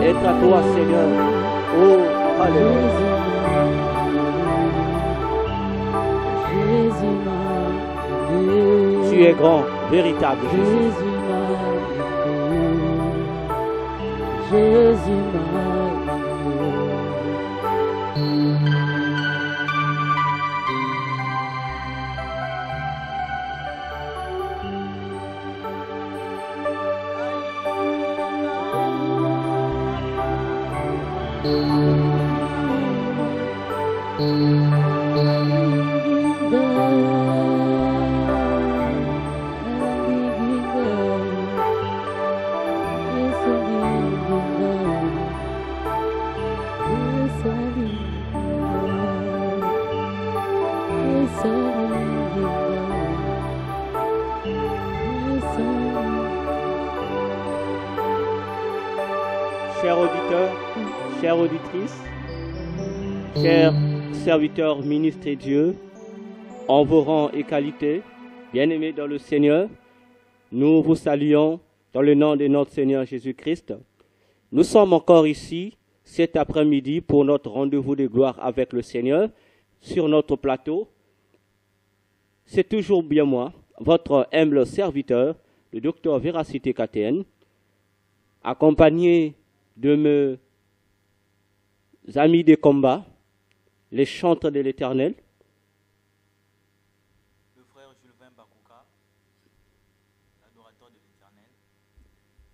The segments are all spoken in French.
Être à toi, Seigneur. Oh, alléluia. Tu es grand, véritable Jésus. Chers auditeurs, chères auditrices, chers serviteurs, ministres et Dieu, en vos rangs et qualités, bien-aimés dans le Seigneur, nous vous saluons dans le nom de notre Seigneur Jésus-Christ. Nous sommes encore ici cet après-midi pour notre rendez-vous de gloire avec le Seigneur sur notre plateau. C'est toujours bien moi, votre humble serviteur, le docteur Véracité KTN, accompagné de mes amis de combat, les chantres de l'Éternel, le frère Julvin Bakouka, l'adorateur de l'Éternel,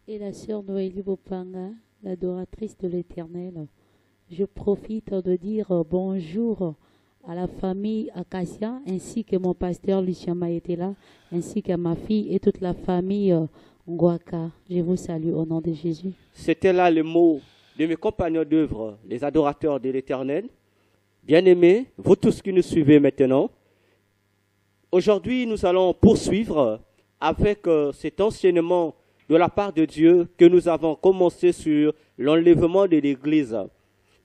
et la sœur Noélie Bopanga, l'adoratrice de l'Éternel. Je profite de dire bonjour à la famille Acacia, ainsi que mon pasteur Lucien Maïtela, ainsi qu'à ma fille et toute la famille Ngwaka. Je vous salue au nom de Jésus. C'était là le mot de mes compagnons d'œuvre, les adorateurs de l'Éternel. Bien-aimés, vous tous qui nous suivez maintenant, aujourd'hui nous allons poursuivre avec cet enseignement de la part de Dieu que nous avons commencé sur l'enlèvement de l'Église.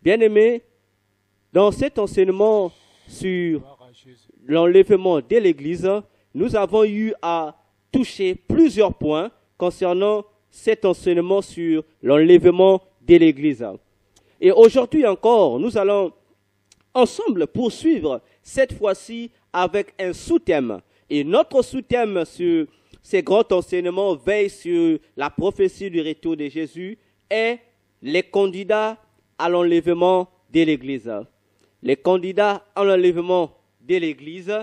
Bien-aimés, dans cet enseignement sur l'enlèvement de l'Église, nous avons eu à toucher plusieurs points concernant cet enseignement sur l'enlèvement de l'Église. Et aujourd'hui encore, nous allons ensemble poursuivre cette fois-ci avec un sous-thème. Et notre sous-thème sur ces grands enseignements veille sur la prophétie du retour de Jésus est les candidats à l'enlèvement de l'Église. Les candidats à l'enlèvement de l'Église,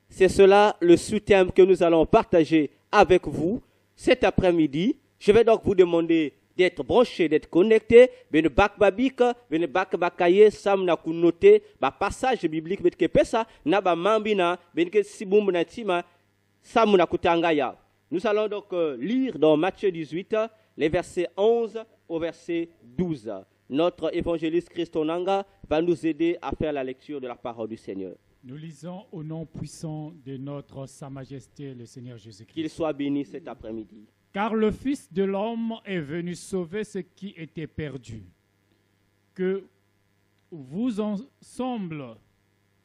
c'est cela le sous-thème que nous allons partager avec vous cet après-midi. Je vais donc vous demander d'être branché, d'être connecté. Ben bakbabik, ben bakbakaye, sam na kunote, ba passage biblique bet ke pesa, na ba mambina, ben ke sibumbu na tima, sam na kutangaya. Nous allons donc lire dans Matthieu 18, les versets 11 au verset 12. Notre évangéliste Christonanga va nous aider à faire la lecture de la parole du Seigneur. Nous lisons au nom puissant de notre Sa Majesté, le Seigneur Jésus-Christ. Qu'il soit béni cet après-midi. Car le Fils de l'homme est venu sauver ce qui était perdu. Que vous ensemble,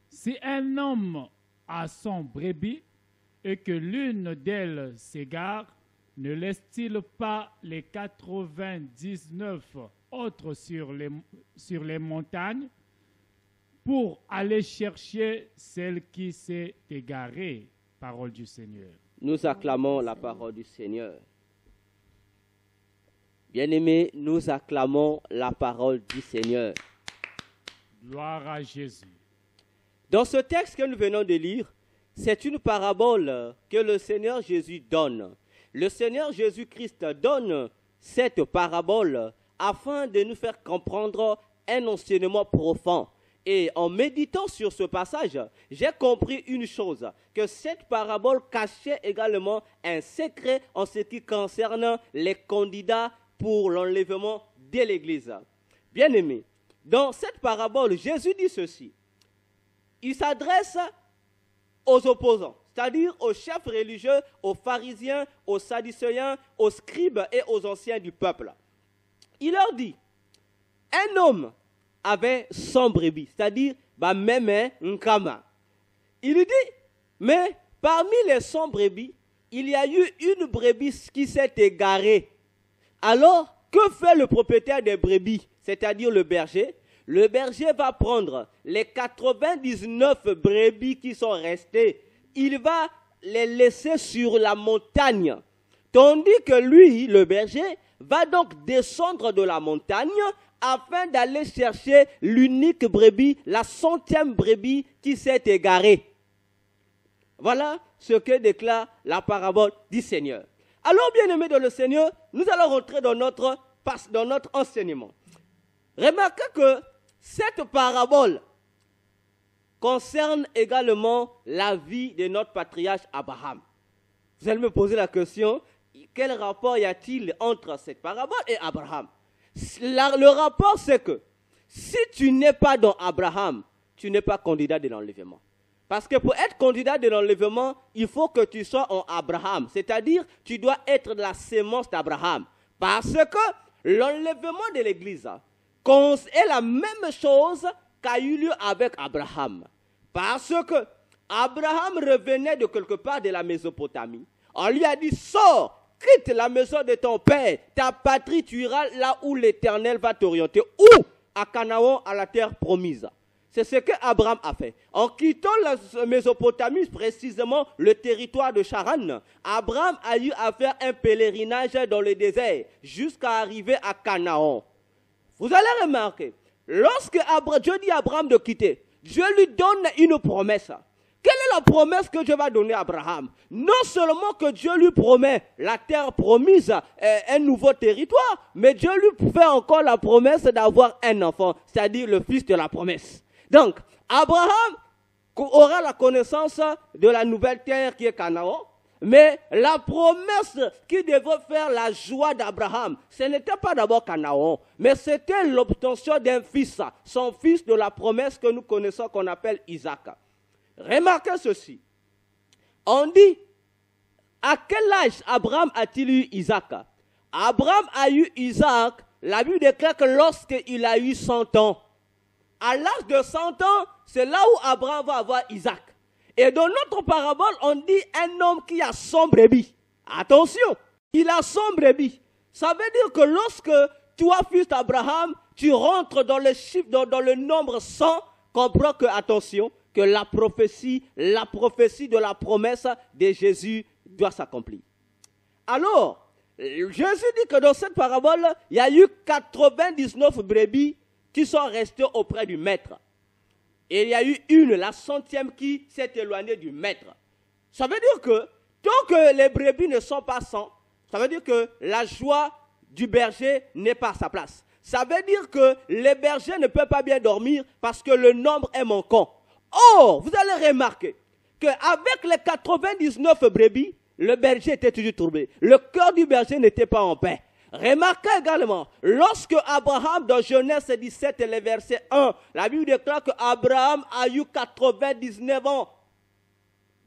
si un homme a 100 brebis et que l'une d'elles s'égare, ne laisse-t-il pas les 99 autres sur les montagnes pour aller chercher celle qui s'est égarée? Parole du Seigneur. Nous acclamons la parole du Seigneur. Bien-aimés, nous acclamons la parole du Seigneur. Gloire à Jésus. Dans ce texte que nous venons de lire, c'est une parabole que le Seigneur Jésus donne. Le Seigneur Jésus-Christ donne cette parabole afin de nous faire comprendre un enseignement profond. Et en méditant sur ce passage, j'ai compris une chose, que cette parabole cachait également un secret en ce qui concerne les candidats pour l'enlèvement de l'Église. Bien-aimés, dans cette parabole, Jésus dit ceci. Il s'adresse aux opposants, c'est-à-dire aux chefs religieux, aux pharisiens, aux sadducéens, aux scribes et aux anciens du peuple. Il leur dit, un homme avait 100 brebis, c'est-à-dire même nkama. Il lui dit, mais parmi les 100 brebis, il y a eu une brebis qui s'est égarée. Alors, que fait le propriétaire des brebis, c'est-à-dire le berger? Le berger va prendre les 99 brebis qui sont restées. Il va les laisser sur la montagne. Tandis que lui, le berger, va donc descendre de la montagne afin d'aller chercher l'unique brebis, la 100e brebis qui s'est égarée. Voilà ce que déclare la parabole du Seigneur. Alors, bien-aimés dans le Seigneur, nous allons rentrer dans notre enseignement. Remarquez que cette parabole concerne également la vie de notre patriarche Abraham. Vous allez me poser la question, quel rapport y a-t-il entre cette parabole et Abraham? Le rapport, c'est que si tu n'es pas dans Abraham, tu n'es pas candidat de l'enlèvement. Parce que pour être candidat de l'enlèvement, il faut que tu sois en Abraham. C'est-à-dire, tu dois être de la sémence d'Abraham. Parce que l'enlèvement de l'Église est la même chose qu'a eu lieu avec Abraham. Parce que Abraham revenait de quelque part de la Mésopotamie. On lui a dit, sors, quitte la maison de ton père, ta patrie, tu iras là où l'Éternel va t'orienter. Où? À Canaan, à la terre promise. C'est ce qu'Abraham a fait. En quittant la Mésopotamie, précisément le territoire de Charan, Abraham a eu à faire un pèlerinage dans le désert jusqu'à arriver à Canaan. Vous allez remarquer, lorsque Dieu dit à Abraham de quitter, Dieu lui donne une promesse. Quelle est la promesse que Dieu va donner à Abraham? Non seulement que Dieu lui promet la terre promise, un nouveau territoire, mais Dieu lui fait encore la promesse d'avoir un enfant, c'est-à-dire le fils de la promesse. Donc, Abraham aura la connaissance de la nouvelle terre qui est Canaan, mais la promesse qui devait faire la joie d'Abraham, ce n'était pas d'abord Canaan, mais c'était l'obtention d'un fils, son fils de la promesse que nous connaissons, qu'on appelle Isaac. Remarquez ceci. On dit, à quel âge Abraham a-t-il eu Isaac? Abraham a eu Isaac, la Bible déclare que lorsqu'il a eu 100 ans. À l'âge de 100 ans, c'est là où Abraham va avoir Isaac. Et dans notre parabole, on dit un homme qui a 100 brebis. Attention, il a 100 brebis. Ça veut dire que lorsque toi, fils d'Abraham, tu rentres dans le chiffre, dans le nombre 100, comprends que, attention, que la prophétie de la promesse de Jésus doit s'accomplir. Alors, Jésus dit que dans cette parabole, il y a eu 99 brebis qui sont restés auprès du maître. Et il y a eu la 100e qui s'est éloignée du maître. Ça veut dire que tant que les brebis ne sont pas 100, ça veut dire que la joie du berger n'est pas à sa place. Ça veut dire que les bergers ne peuvent pas bien dormir parce que le nombre est manquant. Or, vous allez remarquer qu'avec les 99 brebis, le berger était toujours troublé. Le cœur du berger n'était pas en paix. Remarquez également, lorsque Abraham, dans Genèse 17, le verset 1, la Bible déclare qu'Abraham a eu 99 ans.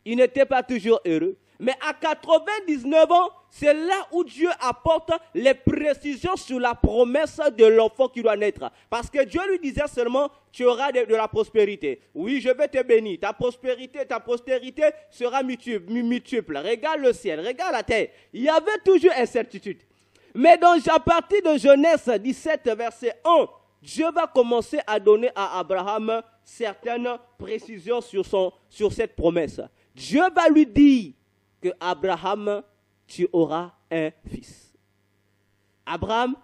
Il n'était pas toujours heureux. Mais à 99 ans, c'est là où Dieu apporte les précisions sur la promesse de l'enfant qui doit naître. Parce que Dieu lui disait seulement, tu auras de la prospérité. Oui, je vais te bénir. Ta postérité sera multiple. Regarde le ciel, regarde la terre. Il y avait toujours incertitude. Mais à partir de Genèse 17, verset 1, Dieu va commencer à donner à Abraham certaines précisions sur cette promesse. Dieu va lui dire que Abraham, tu auras un fils. Abraham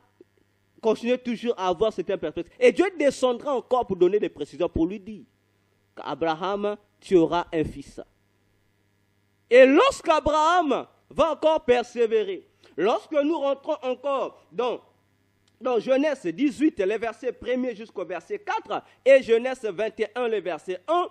continue toujours à avoir cette perspective. Et Dieu descendra encore pour donner des précisions, pour lui dire qu'Abraham, tu auras un fils. Et lorsqu'Abraham va encore persévérer, lorsque nous rentrons encore dans Genèse 18, les versets 1er jusqu'au verset 4, et Genèse 21, le verset 1,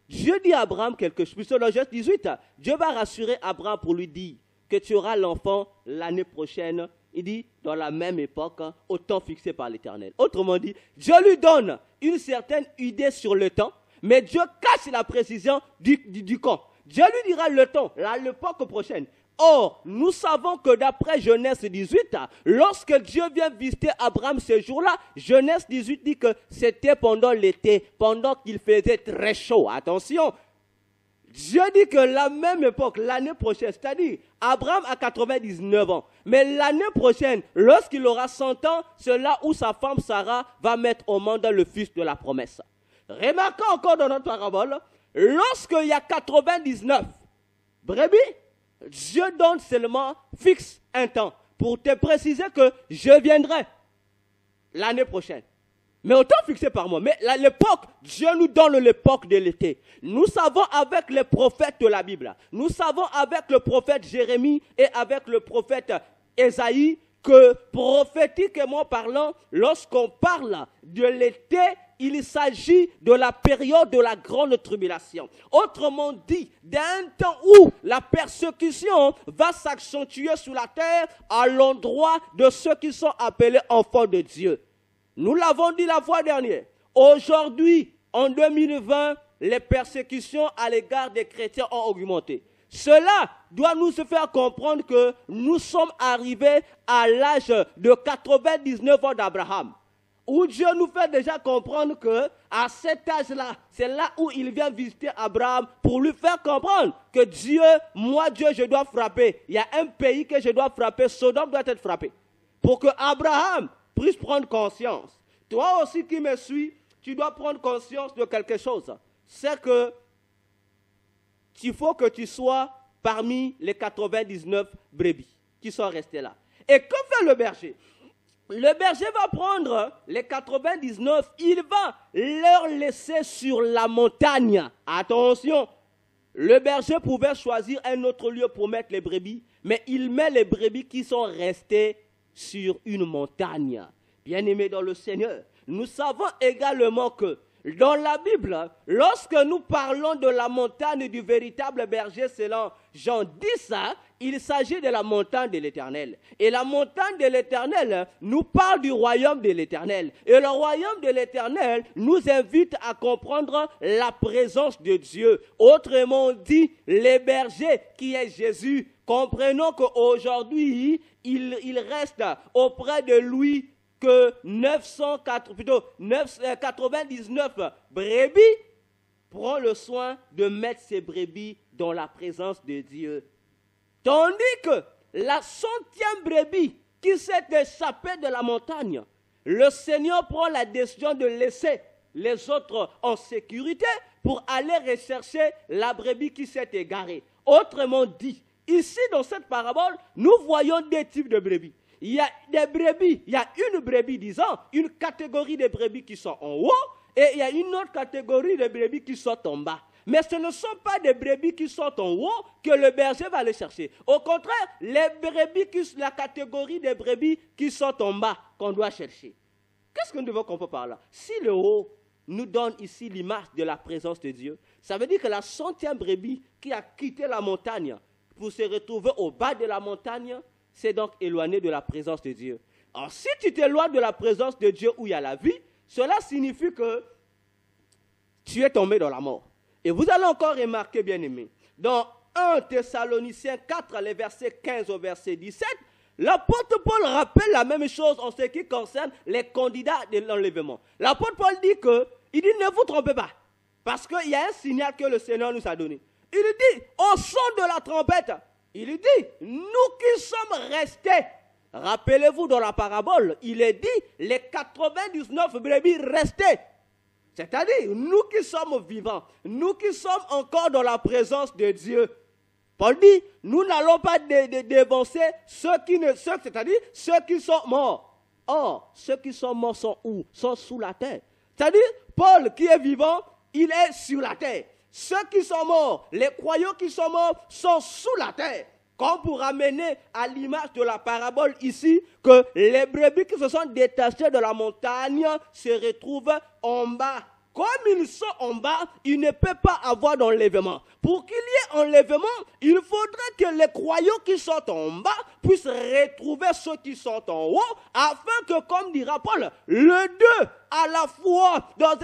Dieu dit à Abraham quelque chose. Dans Genèse 18, Dieu va rassurer Abraham pour lui dire que tu auras l'enfant l'année prochaine. Il dit, dans la même époque, au temps fixé par l'Éternel. Autrement dit, Dieu lui donne une certaine idée sur le temps, mais Dieu cache la précision du quand. Dieu lui dira le temps, l'époque prochaine. Or, nous savons que d'après Genèse 18, lorsque Dieu vient visiter Abraham ce jour-là, Genèse 18 dit que c'était pendant l'été, pendant qu'il faisait très chaud. Attention, Dieu dit que la même époque, l'année prochaine, c'est-à-dire Abraham a 99 ans, mais l'année prochaine, lorsqu'il aura 100 ans, c'est là où sa femme Sarah va mettre au monde le fils de la promesse. Remarquons encore dans notre parabole, lorsqu'il y a 99 brebis, Dieu donne seulement, fixe un temps pour te préciser que je viendrai l'année prochaine. Mais autant fixé par moi. Mais l'époque, Dieu nous donne l'époque de l'été. Nous savons avec les prophètes de la Bible, nous savons avec le prophète Jérémie et avec le prophète Ésaïe que prophétiquement parlant, lorsqu'on parle de l'été, il s'agit de la période de la grande tribulation. Autrement dit, d'un temps où la persécution va s'accentuer sur la terre à l'endroit de ceux qui sont appelés enfants de Dieu. Nous l'avons dit la fois dernière. Aujourd'hui, en 2020, les persécutions à l'égard des chrétiens ont augmenté. Cela doit nous faire comprendre que nous sommes arrivés à l'âge de 99 ans d'Abraham, où Dieu nous fait déjà comprendre qu'à cet âge-là, c'est là où il vient visiter Abraham pour lui faire comprendre que Dieu, je dois frapper. Il y a un pays que je dois frapper, Sodome doit être frappé. Pour que Abraham puisse prendre conscience. Toi aussi qui me suis, tu dois prendre conscience de quelque chose. C'est que il faut que tu sois parmi les 99 brebis qui sont restées là. Et que fait le berger? Le berger va prendre les 99, il va leur laisser sur la montagne. Attention, le berger pouvait choisir un autre lieu pour mettre les brebis, mais il met les brebis qui sont restées sur une montagne. Bien-aimés dans le Seigneur, nous savons également que dans la Bible, lorsque nous parlons de la montagne du véritable berger selon Jean 10, il s'agit de la montagne de l'Éternel. Et la montagne de l'Éternel nous parle du royaume de l'Éternel. Et le royaume de l'Éternel nous invite à comprendre la présence de Dieu. Autrement dit, les bergers qui est Jésus. Comprenons qu'aujourd'hui, il reste auprès de lui que 99 brebis, prend le soin de mettre ces brebis dans la présence de Dieu. Tandis que la 100e brebis qui s'est échappée de la montagne, le Seigneur prend la décision de laisser les autres en sécurité pour aller rechercher la brebis qui s'est égarée. Autrement dit, ici dans cette parabole, nous voyons deux types de brebis. Il y a des brebis, il y a une brebis, disons, une catégorie de brebis qui sont en haut, et il y a une autre catégorie de brebis qui sont en bas. Mais ce ne sont pas des brebis qui sont en haut que le berger va aller chercher. Au contraire, la catégorie des brebis qui sont en bas qu'on doit chercher. Qu'est-ce que nous devons comprendre par là? Si le haut nous donne ici l'image de la présence de Dieu, ça veut dire que la 100e brebis qui a quitté la montagne pour se retrouver au bas de la montagne, c'est donc éloigné de la présence de Dieu. Alors, si tu t'éloignes de la présence de Dieu où il y a la vie, cela signifie que tu es tombé dans la mort. Et vous allez encore remarquer, bien-aimés, dans 1 Thessaloniciens 4, les versets 15 au verset 17, l'apôtre Paul rappelle la même chose en ce qui concerne les candidats de l'enlèvement. L'apôtre Paul dit il dit ne vous trompez pas, parce qu'il y a un signal que le Seigneur nous a donné. Il dit, au son de la trompette, il dit, nous qui sommes restés, rappelez-vous dans la parabole, il est dit, les 99 brebis restés. C'est-à-dire, nous qui sommes vivants, nous qui sommes encore dans la présence de Dieu. Paul dit, nous n'allons pas dévancer c'est-à-dire ceux qui sont morts. Or, ceux qui sont morts sont où? Sont sous la terre. C'est-à-dire, Paul qui est vivant, il est sur la terre. Ceux qui sont morts, les croyants qui sont morts, sont sous la terre. Comme pour ramener à l'image de la parabole ici, que les brebis qui se sont détachés de la montagne se retrouvent en bas. Comme ils sont en bas, ils ne peuvent pas avoir d'enlèvement. Pour qu'il y ait enlèvement, il faudrait que les croyants qui sont en bas puissent retrouver ceux qui sont en haut, afin que, comme dira Paul, le deux à la fois, dans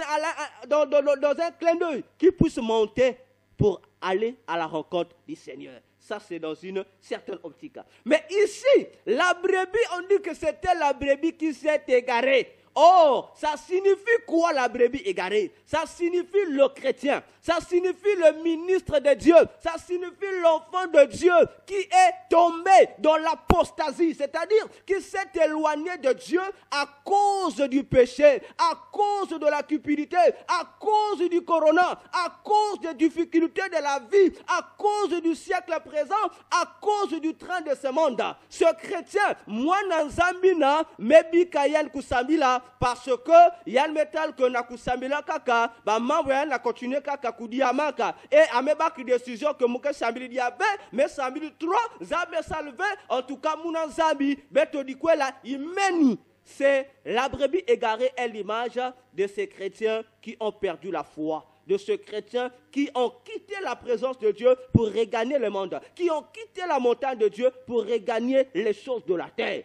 un clin d'œil, qu'ils puissent monter pour aller à la rencontre du Seigneur. Ça, c'est dans une certaine optique. Mais ici, la brebis, on dit que c'était la brebis qui s'est égarée. Or, ça signifie quoi la brebis égarée? Ça signifie le chrétien. Ça signifie le ministre de Dieu. Ça signifie l'enfant de Dieu qui est tombé dans l'apostasie. C'est-à-dire qui s'est éloigné de Dieu à cause du péché, à cause de la cupidité, à cause du corona, à cause des difficultés de la vie, à cause du siècle présent, à cause du train de ce monde. Ce chrétien, moi, Nanzambina, Mebi Kayen Kusambila, parce que Yann Metal que na Kusambila Kaka, bah, Mamboyan na continué Kaka Kudiamaka, et Ameba qui décision que Mouké Sambili Diabe, mais Sambili 3, Zabe Salvé, en tout cas, Mounan Zambi, Beto Dikwela, il mène. C'est la brebis égarée est l'image de ces chrétiens qui ont perdu la foi, de ces chrétiens qui ont quitté la présence de Dieu pour regagner le monde, qui ont quitté la montagne de Dieu pour regagner les choses de la terre.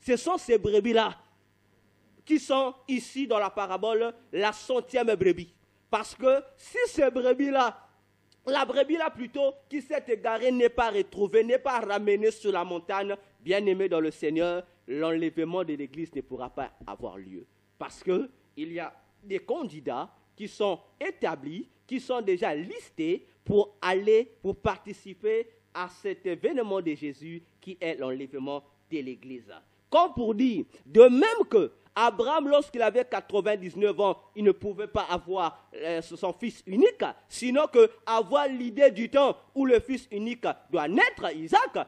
Ce sont ces brebis-là qui sont ici dans la parabole la 100e brebis. Parce que si ces brebis-là, la brebis-là plutôt qui s'est égarée n'est pas retrouvée, n'est pas ramenée sur la montagne, bien aimée dans le Seigneur, l'enlèvement de l'Église ne pourra pas avoir lieu. Parce qu'il y a des candidats qui sont établis, qui sont déjà listés pour aller, pour participer à cet événement de Jésus qui est l'enlèvement de l'Église. Comme pour dire, de même que Abraham, lorsqu'il avait 99 ans, il ne pouvait pas avoir son fils unique, sinon qu'avoir l'idée du temps où le fils unique doit naître, Isaac,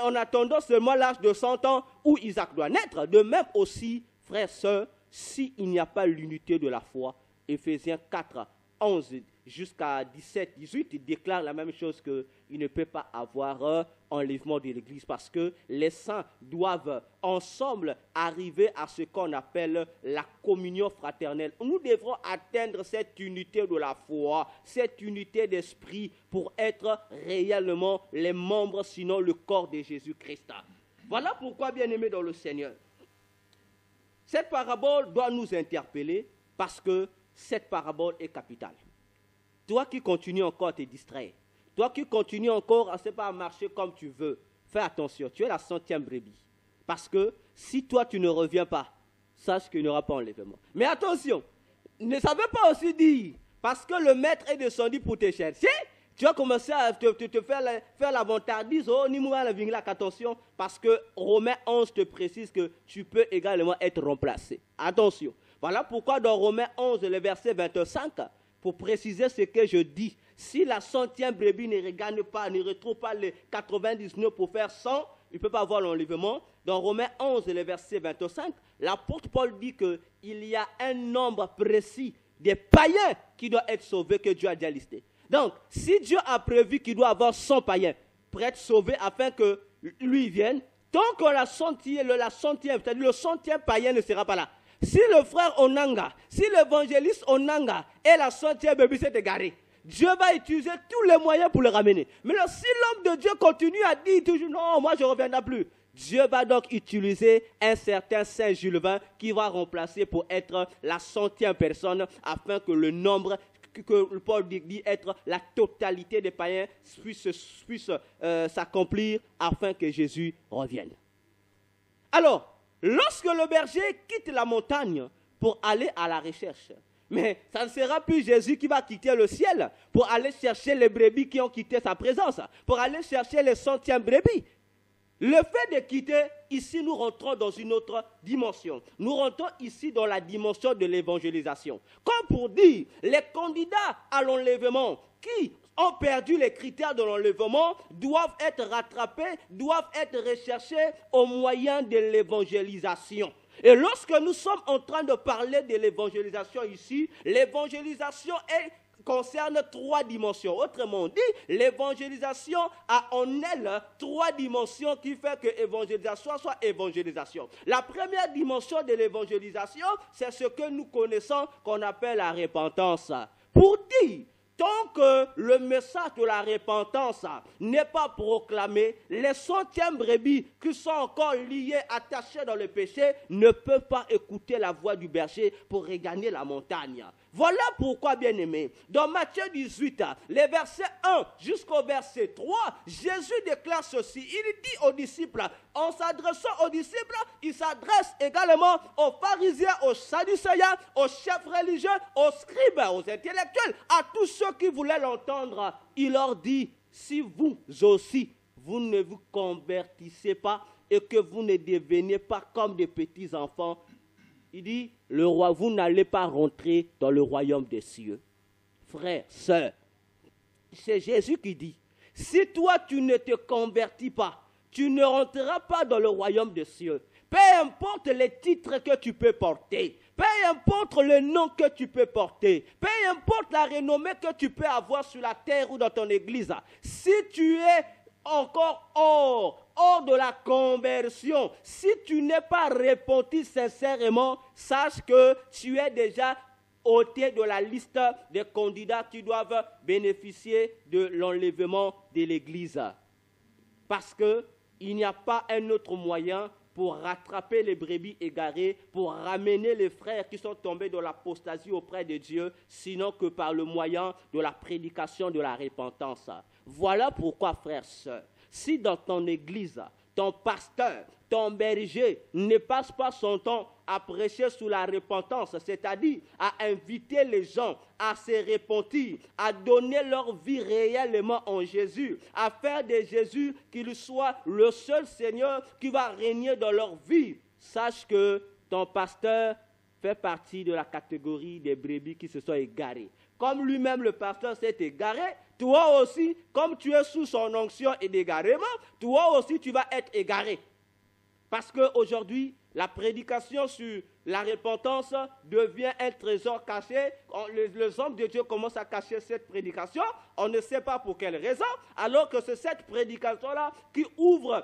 en attendant seulement l'âge de 100 ans où Isaac doit naître. De même aussi, frères, sœurs, s'il n'y a pas l'unité de la foi, Éphésiens 4, 11 jusqu'à 17, 18, il déclare la même chose qu'il ne peut pas avoir enlèvement de l'Église parce que les saints doivent ensemble arriver à ce qu'on appelle la communion fraternelle. Nous devrons atteindre cette unité de la foi, cette unité d'esprit pour être réellement les membres, sinon le corps de Jésus-Christ. Voilà pourquoi, bien-aimés dans le Seigneur, cette parabole doit nous interpeller parce que cette parabole est capitale. Toi qui continues encore à te distraire, toi qui continues encore à ne pas marcher comme tu veux, fais attention, tu es la 100e brebis. Parce que si toi tu ne reviens pas, sache qu'il n'y aura pas enlèvement. Mais attention, ne savez pas aussi dire, parce que le maître est descendu pour te chercher, tu vas commencer à te faire la vantardise, oh, ni moi la vinglac, attention, parce que Romains 11 te précise que tu peux également être remplacé. Attention. Voilà pourquoi dans Romains 11, le verset 25, pour préciser ce que je dis, si la 100e brebis ne regagne pas, ne retrouve pas les 99 pour faire 100, il ne peut pas avoir l'enlèvement. Dans Romains 11, le verset 25, l'apôtre Paul dit qu'il y a un nombre précis des païens qui doivent être sauvés que Dieu a déjà listé. Donc, si Dieu a prévu qu'il doit avoir 100 païens pour être sauvés afin que lui vienne, tant que la 100e, c'est-à-dire le 100e païen ne sera pas là. Si le frère Onanga, si l'évangéliste Onanga et la 100e brebis s'est égaré, Dieu va utiliser tous les moyens pour le ramener. Mais là, si l'homme de Dieu continue à dire toujours non, moi je ne reviendrai plus, Dieu va donc utiliser un certain Saint Jules qui va remplacer pour être la 100e personne afin que le nombre que Paul dit être la totalité des païens puisse s'accomplir afin que Jésus revienne. Alors, lorsque le berger quitte la montagne pour aller à la recherche, mais ça ne sera plus Jésus qui va quitter le ciel pour aller chercher les brebis qui ont quitté sa présence, pour aller chercher les 100e brebis. Le fait de quitter, ici nous rentrons dans une autre dimension. Nous rentrons ici dans la dimension de l'évangélisation. Comme pour dire, les candidats à l'enlèvement qui ont perdu les critères de l'enlèvement doivent être rattrapés, doivent être recherchés au moyen de l'évangélisation. Et lorsque nous sommes en train de parler de l'évangélisation ici, l'évangélisation concerne 3 dimensions. Autrement dit, l'évangélisation a en elle 3 dimensions qui fait que l'évangélisation soit évangélisation. La première dimension de l'évangélisation, c'est ce que nous connaissons qu'on appelle la repentance. Pour dire, tant que le message de la repentance n'est pas proclamé, les 100e brebis qui sont encore liées, attachées dans le péché, ne peuvent pas écouter la voix du berger pour regagner la montagne. Voilà pourquoi, bien-aimés, dans Matthieu 18, les versets 1 jusqu'au verset 3, Jésus déclare ceci. Il dit aux disciples, en s'adressant aux disciples, il s'adresse également aux pharisiens, aux sadducéens, aux chefs religieux, aux scribes, aux intellectuels, à tous ceux qui voulaient l'entendre. Il leur dit, si vous aussi, vous ne vous convertissez pas et que vous ne devenez pas comme des petits enfants, il dit, le roi, vous n'allez pas rentrer dans le royaume des cieux. Frères, sœurs, c'est Jésus qui dit, si toi tu ne te convertis pas, tu ne rentreras pas dans le royaume des cieux. Peu importe les titres que tu peux porter, peu importe le nom que tu peux porter, peu importe la renommée que tu peux avoir sur la terre ou dans ton église, si tu es encore hors de la conversion, si tu n'es pas repenti sincèrement, sache que tu es déjà ôté de la liste des candidats qui doivent bénéficier de l'enlèvement de l'Église. Parce qu'il n'y a pas un autre moyen pour rattraper les brebis égarées, pour ramener les frères qui sont tombés dans l'apostasie auprès de Dieu, sinon que par le moyen de la prédication de la repentance. Voilà pourquoi, frères, sœurs, si dans ton église, ton pasteur, ton berger ne passe pas son temps à prêcher sur la repentance, c'est-à-dire à inviter les gens à se repentir, à donner leur vie réellement en Jésus, à faire de Jésus qu'il soit le seul Seigneur qui va régner dans leur vie, sache que ton pasteur fait partie de la catégorie des brebis qui se sont égarées. Comme lui-même le pasteur s'est égaré, toi aussi, comme tu es sous son onction et d'égarement, toi aussi tu vas être égaré. Parce qu'aujourd'hui, la prédication sur la repentance devient un trésor caché. Les hommes de Dieu commencent à cacher cette prédication. On ne sait pas pour quelle raison, alors que c'est cette prédication-là qui ouvre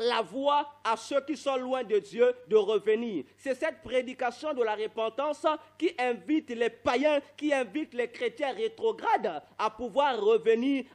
la voie à ceux qui sont loin de Dieu de revenir. C'est cette prédication de la repentance qui invite les païens, qui invite les chrétiens rétrogrades à pouvoir revenir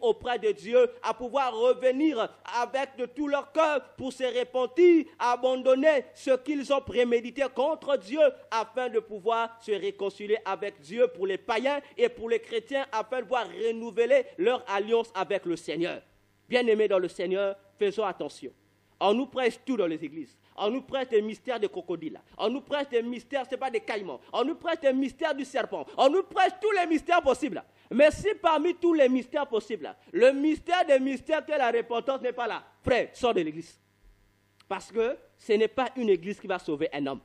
auprès de Dieu, à pouvoir revenir avec de tout leur cœur pour se repentir, abandonner ce qu'ils ont prémédité contre Dieu afin de pouvoir se réconcilier avec Dieu pour les païens et pour les chrétiens afin de pouvoir renouveler leur alliance avec le Seigneur. Bien-aimés dans le Seigneur, faisons attention. On nous prêche tout dans les églises. On nous prêche des mystères de crocodiles. On nous prêche des mystères, ce n'est pas des caïmans. On nous prêche des mystères du serpent. On nous prêche tous les mystères possibles. Mais si parmi tous les mystères possibles, le mystère des mystères que la repentance n'est pas là, frère, sors de l'église. Parce que ce n'est pas une église qui va sauver un homme.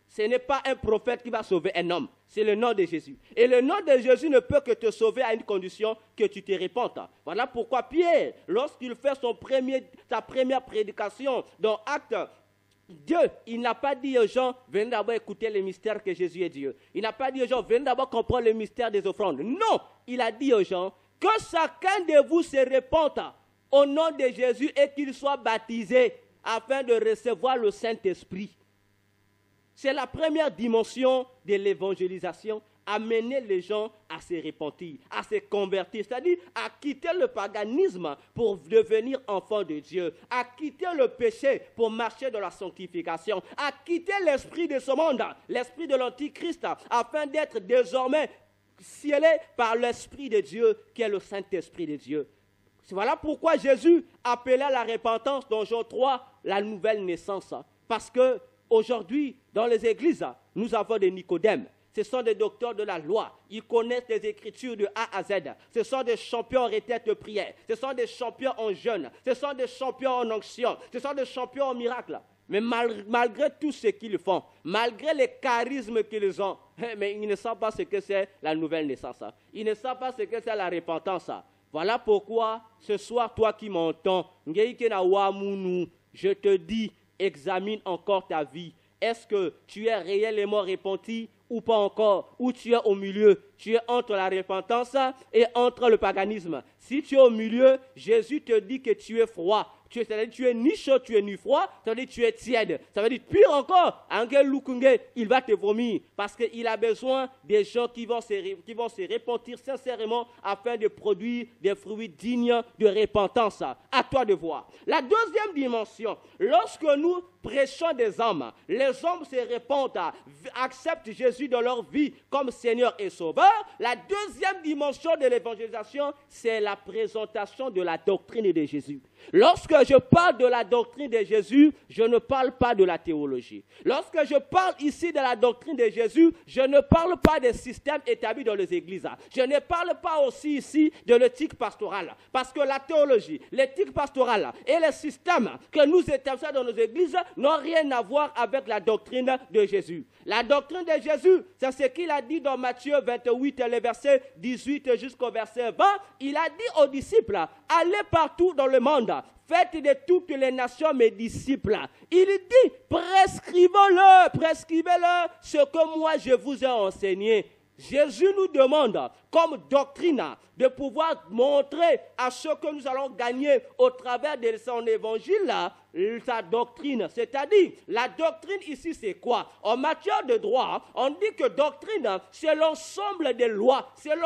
Ce n'est pas un prophète qui va sauver un homme. C'est le nom de Jésus. Et le nom de Jésus ne peut que te sauver à une condition que tu te repentes. Voilà pourquoi Pierre, lorsqu'il fait sa première prédication dans Actes, Dieu, il n'a pas dit aux gens, venez d'abord écouter les mystères que Jésus est Dieu. Il n'a pas dit aux gens, venez d'abord comprendre les mystères des offrandes. Non, il a dit aux gens, que chacun de vous se repente au nom de Jésus et qu'il soit baptisé afin de recevoir le Saint-Esprit. C'est la première dimension de l'évangélisation, amener les gens à se repentir, à se convertir, c'est-à-dire à quitter le paganisme pour devenir enfants de Dieu, à quitter le péché pour marcher dans la sanctification, à quitter l'esprit de ce monde, l'esprit de l'Antichrist, afin d'être désormais scellé par l'Esprit de Dieu, qui est le Saint-Esprit de Dieu. Voilà pourquoi Jésus appelait la repentance dans Jean 3 la nouvelle naissance, parce que aujourd'hui, dans les églises, nous avons des Nicodèmes. Ce sont des docteurs de la loi. Ils connaissent les Écritures de A à Z. Ce sont des champions en retraite de prière. Ce sont des champions en jeûne. Ce sont des champions en onction. Ce sont des champions en miracle. Mais malgré tout ce qu'ils font, malgré les charismes qu'ils ont, mais ils ne savent pas ce que c'est la nouvelle naissance. Ils ne savent pas ce que c'est la repentance. Voilà pourquoi, ce soir, toi qui m'entends, je te dis, examine encore ta vie. Est-ce que tu es réellement repenti ou pas encore? Ou tu es au milieu? Tu es entre la repentance et entre le paganisme. Si tu es au milieu, Jésus te dit que tu es froid. c'est-à-dire tu es ni chaud, tu es ni froid, ça veut dire tu es tiède. Ça veut dire pire encore, il va te vomir parce qu'il a besoin des gens qui vont se repentir sincèrement afin de produire des fruits dignes de repentance. À toi de voir. La deuxième dimension, lorsque nous prêchons des hommes, les hommes se répandent, acceptent Jésus dans leur vie comme Seigneur et Sauveur. La deuxième dimension de l'évangélisation, c'est la présentation de la doctrine de Jésus. Lorsque je parle de la doctrine de Jésus, je ne parle pas de la théologie. Lorsque je parle ici de la doctrine de Jésus, je ne parle pas des systèmes établis dans les églises. Je ne parle pas aussi ici de l'éthique pastorale. Parce que la théologie, l'éthique pastorale et les systèmes que nous établissons dans nos églises n'ont rien à voir avec la doctrine de Jésus. La doctrine de Jésus, c'est ce qu'il a dit dans Matthieu 28, le verset 18 jusqu'au verset 20. Il a dit aux disciples, allez partout dans le monde, faites de toutes les nations mes disciples. Il dit, prescrivez-le ce que moi je vous ai enseigné. Jésus nous demande, comme doctrine, de pouvoir montrer à ceux que nous allons gagner au travers de son évangile, sa doctrine. C'est-à-dire, la doctrine ici, c'est quoi? En matière de droit, on dit que doctrine, c'est l'ensemble des lois. C'est un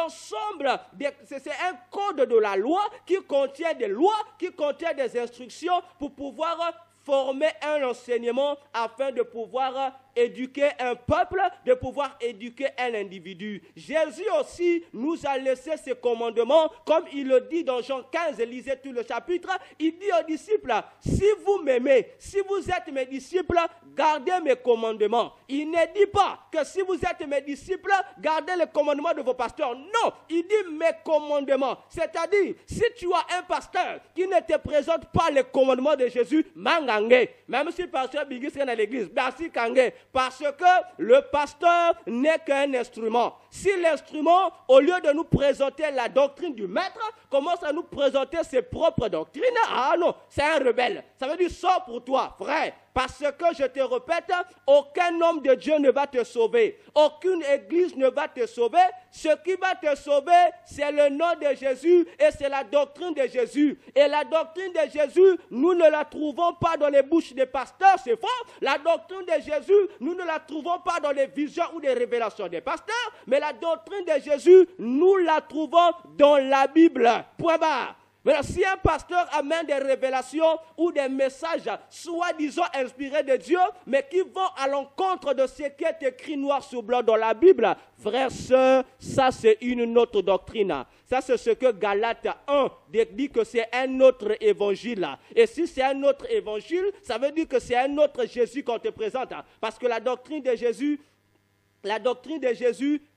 code de la loi qui contient des lois, qui contient des instructions pour pouvoir former un enseignement afin de pouvoir éduquer un peuple, de pouvoir éduquer un individu. Jésus aussi nous a laissé ses commandements, comme il le dit dans Jean 15, lisez tout le chapitre, il dit aux disciples, si vous m'aimez, si vous êtes mes disciples, gardez mes commandements. Il ne dit pas que si vous êtes mes disciples, gardez les commandements de vos pasteurs. Non, il dit mes commandements. C'est-à-dire, si tu as un pasteur qui ne te présente pas les commandements de Jésus, mangangé. Même si le pasteur Bigis est dans l'église, merci Kangé. Parce que le pasteur n'est qu'un instrument. Si l'instrument, au lieu de nous présenter la doctrine du maître, commence à nous présenter ses propres doctrines, ah non, c'est un rebelle. Ça veut dire, sors pour toi, frère. Parce que, je te répète, aucun homme de Dieu ne va te sauver. Aucune église ne va te sauver. Ce qui va te sauver, c'est le nom de Jésus et c'est la doctrine de Jésus. Et la doctrine de Jésus, nous ne la trouvons pas dans les bouches des pasteurs, c'est faux. La doctrine de Jésus, nous ne la trouvons pas dans les visions ou les révélations des pasteurs. Mais la doctrine de Jésus, nous la trouvons dans la Bible. Point barre. Mais si un pasteur amène des révélations ou des messages soi-disant inspirés de Dieu, mais qui vont à l'encontre de ce qui est écrit noir sur blanc dans la Bible, frères, sœurs, ça c'est une autre doctrine. Ça c'est ce que Galates 1 dit que c'est un autre évangile. Et si c'est un autre évangile, ça veut dire que c'est un autre Jésus qu'on te présente. Parce que la doctrine de Jésus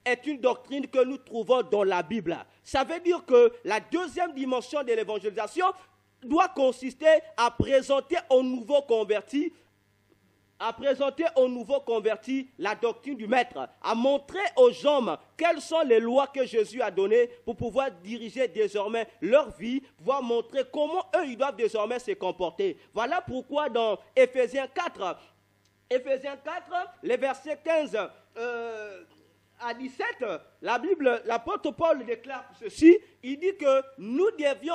est une doctrine que nous trouvons dans la Bible. Ça veut dire que la deuxième dimension de l'évangélisation doit consister à présenter aux nouveaux convertis la doctrine du Maître, à montrer aux hommes quelles sont les lois que Jésus a données pour pouvoir diriger désormais leur vie, pouvoir montrer comment eux, ils doivent désormais se comporter. Voilà pourquoi dans Éphésiens 4, les versets 15 à 17, la Bible, l'apôtre Paul déclare ceci, il dit que nous devions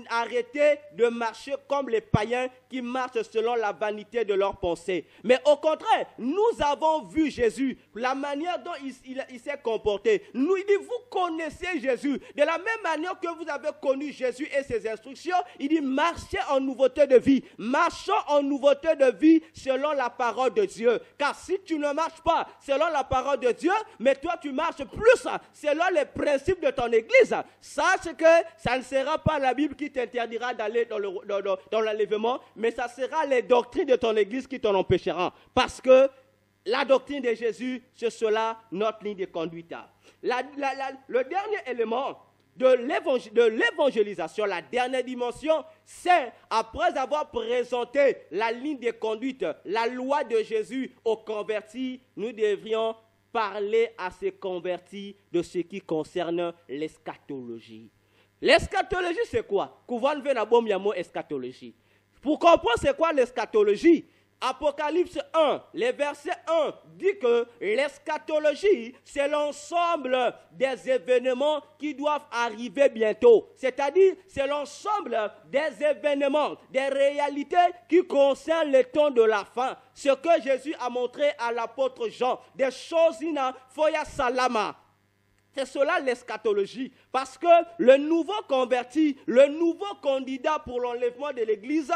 arrêter de marcher comme les païens qui marchent selon la vanité de leurs pensées. Mais au contraire, nous avons vu Jésus, la manière dont il s'est comporté. Nous, il dit, vous connaissez Jésus. De la même manière que vous avez connu Jésus et ses instructions, il dit, marchez en nouveauté de vie. Marchons en nouveauté de vie selon la parole de Dieu. Car si tu ne marches pas selon la parole de Dieu, mais toi tu marches plus selon les principes de ton église, sache que ça ne sera pas la Bible qui t'interdira d'aller dans l'enlèvement, mais ça sera les doctrines de ton église qui t'en empêcheront. Parce que la doctrine de Jésus, c'est cela notre ligne de conduite. Le dernier élément de l'évangélisation, la dernière dimension, c'est après avoir présenté la ligne de conduite, la loi de Jésus aux convertis, nous devrions parler à ces convertis de ce qui concerne l'eschatologie. L'eschatologie, c'est quoi? Eschatologie. Pour comprendre c'est quoi l'eschatologie, Apocalypse 1, le verset 1 dit que l'eschatologie, c'est l'ensemble des événements qui doivent arriver bientôt. C'est-à-dire, c'est l'ensemble des événements, des réalités qui concernent le temps de la fin. Ce que Jésus a montré à l'apôtre Jean, des choses ina foya salama. C'est cela l'eschatologie, parce que le nouveau converti, le nouveau candidat pour l'enlèvement de l'Église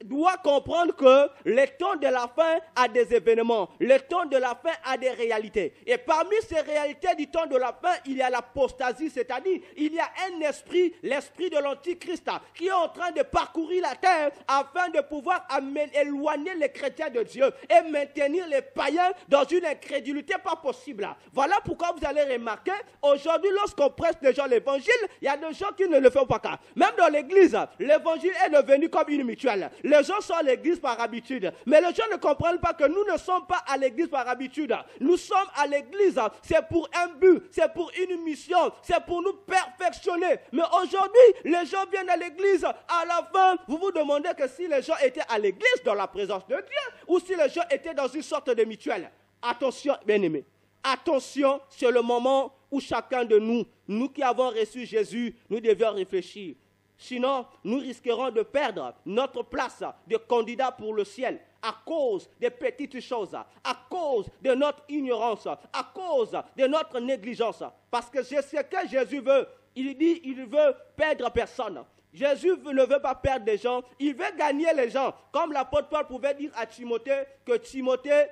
doit comprendre que le temps de la fin a des événements, le temps de la fin a des réalités. Et parmi ces réalités du temps de la fin, il y a l'apostasie, c'est-à-dire il y a un esprit, l'esprit de l'Antichrist, qui est en train de parcourir la terre afin de pouvoir éloigner les chrétiens de Dieu et maintenir les païens dans une incrédulité pas possible. Voilà pourquoi vous allez remarquer, aujourd'hui lorsqu'on presse des gens l'évangile, il y a des gens qui ne le font pas cas. Même dans l'église, l'évangile est devenu comme une mutuelle. Les gens sont à l'église par habitude. Mais les gens ne comprennent pas que nous ne sommes pas à l'église par habitude. Nous sommes à l'église. C'est pour un but. C'est pour une mission. C'est pour nous perfectionner. Mais aujourd'hui, les gens viennent à l'église. À la fin, vous vous demandez que si les gens étaient à l'église dans la présence de Dieu ou si les gens étaient dans une sorte de mutuelle. Attention, bien-aimés. Attention, c'est le moment où chacun de nous, nous qui avons reçu Jésus, nous devions réfléchir. Sinon, nous risquerons de perdre notre place de candidat pour le ciel à cause des petites choses, à cause de notre ignorance, à cause de notre négligence. Parce que c'est ce que Jésus veut. Il dit qu'il veut perdre personne. Jésus ne veut pas perdre des gens, il veut gagner les gens. Comme l'apôtre Paul pouvait dire à Timothée que Timothée,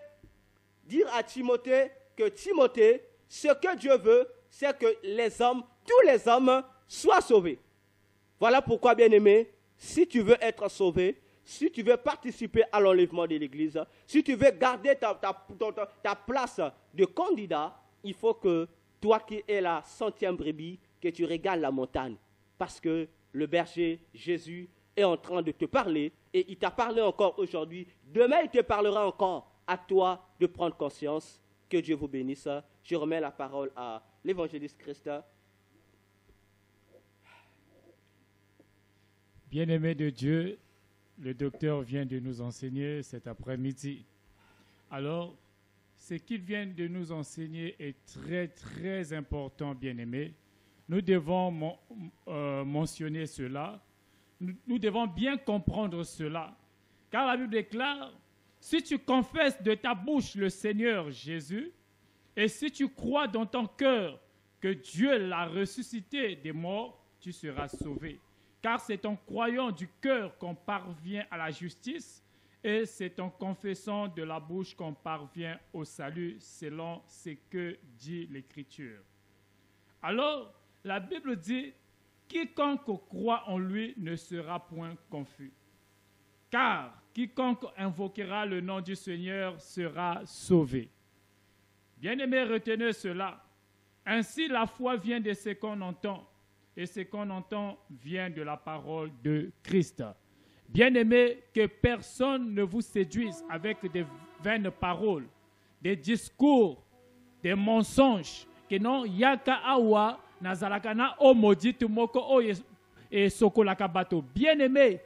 ce que Dieu veut, c'est que les hommes, tous les hommes, soient sauvés. Voilà pourquoi, bien-aimé, si tu veux être sauvé, si tu veux participer à l'enlèvement de l'Église, si tu veux garder ta place de candidat, il faut que toi qui es la 100e brebis, que tu régales la montagne. Parce que le berger, Jésus, est en train de te parler et il t'a parlé encore aujourd'hui. Demain, il te parlera encore. À toi de prendre conscience. Que Dieu vous bénisse. Je remets la parole à l'évangéliste Christ. Bien-aimé de Dieu, le docteur vient de nous enseigner cet après-midi. Alors, ce qu'il vient de nous enseigner est très, très important, bien-aimé. Nous devons mentionner cela. Nous devons bien comprendre cela. Car la Bible déclare, si tu confesses de ta bouche le Seigneur Jésus, et si tu crois dans ton cœur que Dieu l'a ressuscité des morts, tu seras sauvé. Car c'est en croyant du cœur qu'on parvient à la justice et c'est en confessant de la bouche qu'on parvient au salut selon ce que dit l'Écriture. Alors, la Bible dit, quiconque croit en lui ne sera point confus. Car quiconque invoquera le nom du Seigneur sera sauvé. Bien-aimés, retenez cela. Ainsi, la foi vient de ce qu'on entend. Et ce qu'on entend vient de la parole de Christ. Bien-aimés, que personne ne vous séduise avec des vaines paroles, des discours, des mensonges. Que non yaka awa nazalakana o maudit moko o e sokolaka bato. Bien-aimés,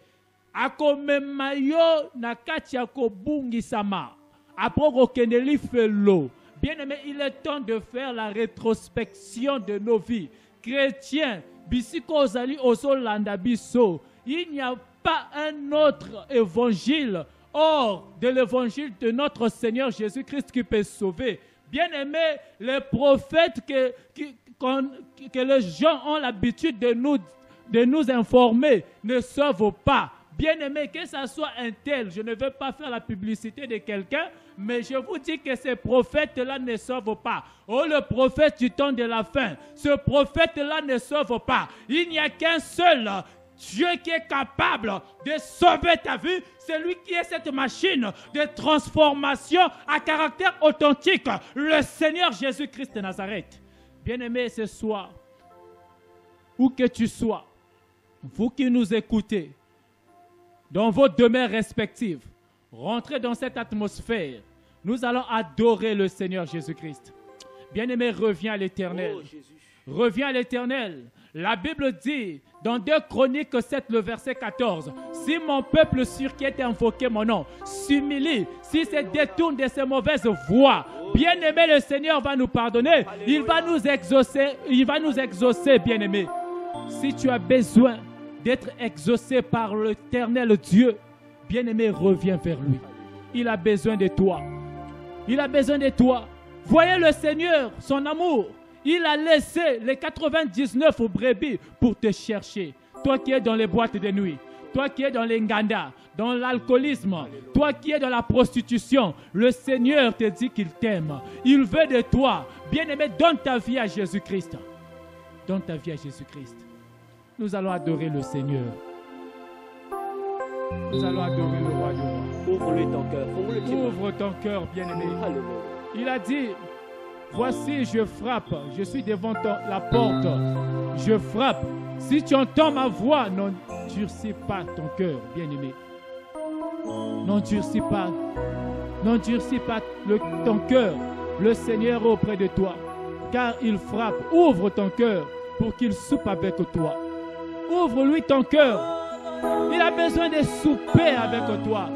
akomemayo nakati akobungisama. Apoko keneli felo. Bien-aimés, il est temps de faire la rétrospection de nos vies. Chrétiens, bisiko ozali ozolanda biso. Il n'y a pas un autre évangile hors de l'évangile de notre Seigneur Jésus-Christ qui peut sauver. Bien-aimés, les prophètes que les gens ont l'habitude de nous informer ne sauvent pas. Bien-aimés, que ce soit un tel, je ne veux pas faire la publicité de quelqu'un, mais je vous dis que ces prophètes-là ne sauvent pas. Oh, le prophète du temps de la fin, ce prophète-là ne sauve pas. Il n'y a qu'un seul Dieu qui est capable de sauver ta vie, c'est lui qui est cette machine de transformation à caractère authentique, le Seigneur Jésus-Christ de Nazareth. Bien-aimés, ce soir, où que tu sois, vous qui nous écoutez, dans vos demeures respectives, rentrez dans cette atmosphère. Nous allons adorer le Seigneur Jésus-Christ. Bien-aimé, reviens à l'Éternel. Oh, Jésus. Reviens à l'Éternel. La Bible dit Dans 2 Chroniques 7, le verset 14. Si mon peuple sur qui est invoqué mon nom s'humilie, s'il se détourne de ses mauvaises voies, bien-aimé, le Seigneur va nous pardonner. Il va nous exaucer, bien-aimé. Si tu as besoin d'être exaucé par l'Éternel Dieu, bien-aimé, reviens vers lui. Il a besoin de toi. Il a besoin de toi. Voyez le Seigneur, son amour. Il a laissé les 99 brebis pour te chercher. Toi qui es dans les boîtes de nuit, toi qui es dans les nganda, dans l'alcoolisme, toi qui es dans la prostitution, le Seigneur te dit qu'il t'aime. Il veut de toi. Bien-aimé, donne ta vie à Jésus-Christ. Donne ta vie à Jésus-Christ. Nous allons adorer le Seigneur. Nous allons adorer le roi du roi. Ouvre-lui ton cœur. Ouvre ton cœur, bien-aimé. Il a dit, voici, je frappe. Je suis devant la porte. Je frappe. Si tu entends ma voix, n'endurcis pas ton cœur, bien-aimé. N'endurcis pas. N'endurcis pas ton cœur. Le Seigneur est auprès de toi. Car il frappe. Ouvre ton cœur pour qu'il soupe avec toi. Ouvre-lui ton cœur. Il a besoin de souper avec toi.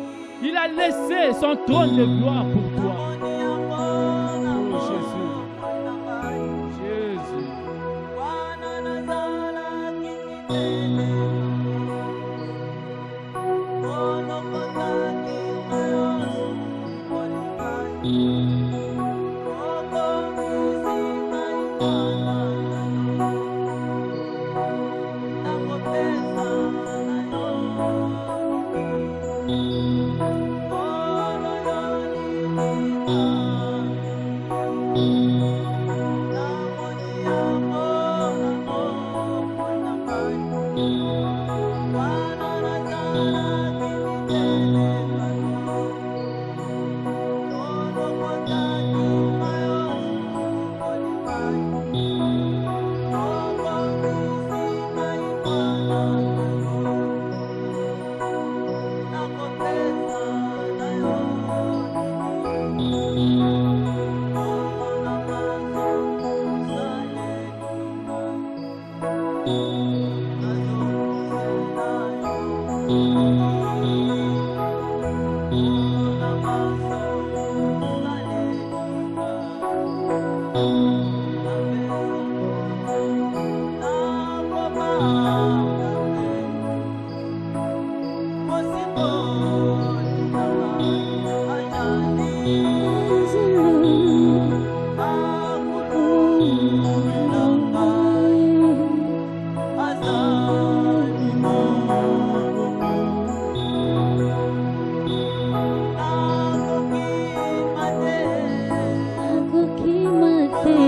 Il a laissé son trône de gloire pour toi. Oh Jésus. Jésus. Aku ki mate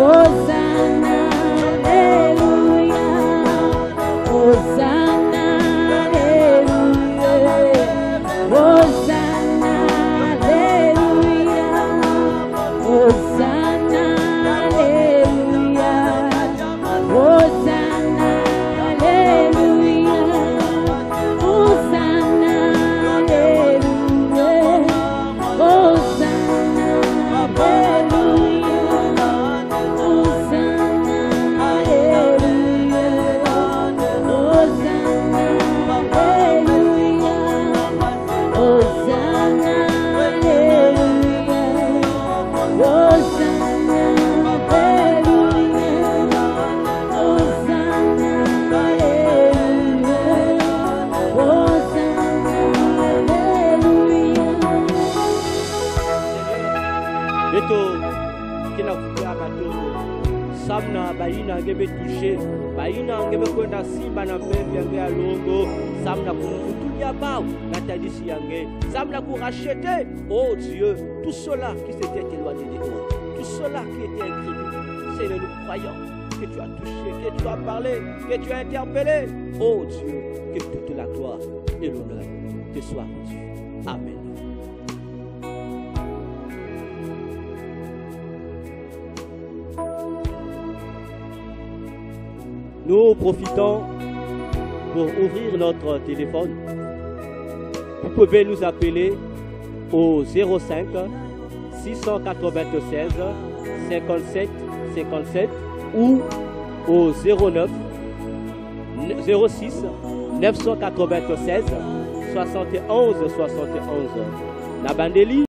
Hosanna, Alléluia. Hosanna, Alléluia. Hosanna, Alléluia. Hosanna, Alléluia. Hosanna, Alléluia. Hosanna, Alléluia. Hosanna, Alléluia. Hosanna, Alléluia. Hosanna, Alléluia. Hosanna, Alléluia. Hosanna, Alléluia. Hosanna, Alléluia. Hosanna, Alléluia. Beto, kina kukia batoto. Samna baina ngebe touché. Baina ngebe kwenda simba na mbembe yange ya longo. Samna kutulia bao na tadisi yange. Samna pour racheter. Oh Dieu, tout cela qui s'était éloigné de toi. Tout cela qui était incrédule. Seigneur, nous croyons que tu as touché, que tu as parlé, que tu as interpellé. Oh Dieu, que toute la gloire et l'honneur te soient rendus. Amen. Nous profitons pour ouvrir notre téléphone. Vous pouvez nous appeler au 05 696 57 57 ou au 09 06 996 71 71. La Bandeli